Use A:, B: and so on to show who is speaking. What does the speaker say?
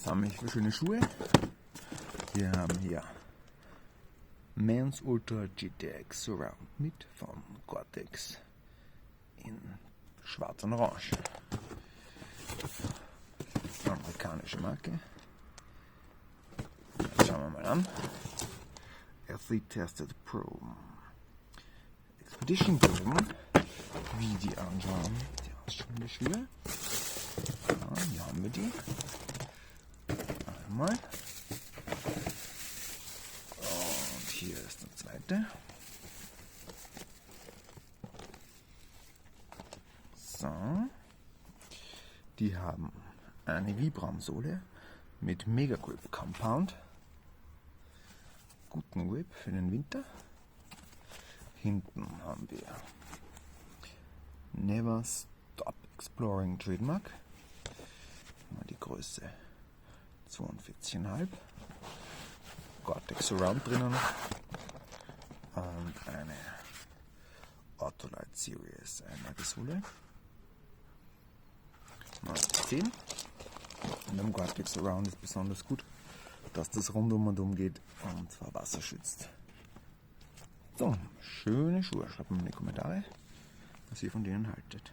A: haben wir für schöne Schuhe? Wir haben hier Men's Ultra GTX Surround mit von Gore Tex in schwarz und orange. Amerikanische Marke. Jetzt schauen wir mal an. Athlete Tested Pro. Expedition Bogen. Wie die anschauen. Die ausschauende Schuhe. Ja, hier haben wir die. Einmal. Und hier ist der zweite. So. Die haben eine Vibram Sohle mit Mega Grip Compound. Guten Grip für den Winter. Hinten haben wir Never Stop Exploring Trademark. Mal die Größe 42,5. Gore Tex Surround drinnen. Und eine Ortholite Series Einlagesohle. Mal 10. Und am Gore Tex Surround ist besonders gut, dass das rundum und um geht und zwar wasserschützt. So, schöne Schuhe. Schreibt mir in die Kommentare, was ihr von denen haltet.